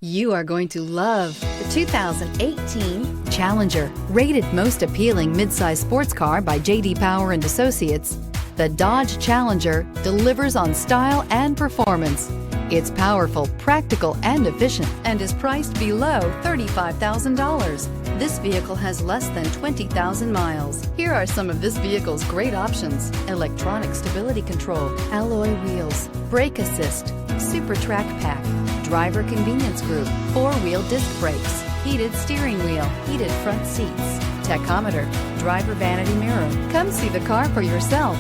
You are going to love the 2018 Challenger. Rated most appealing midsize sports car by J.D. Power and Associates, the Dodge Challenger delivers on style and performance. It's powerful, practical, and efficient, and is priced below $35,000. This vehicle has less than 20,000 miles. Here are some of this vehicle's great options: electronic stability control, alloy wheels, brake assist, Super Track Pak, driver convenience group, four-wheel disc brakes, heated steering wheel, heated front seats, tachometer, driver vanity mirror. Come see the car for yourself.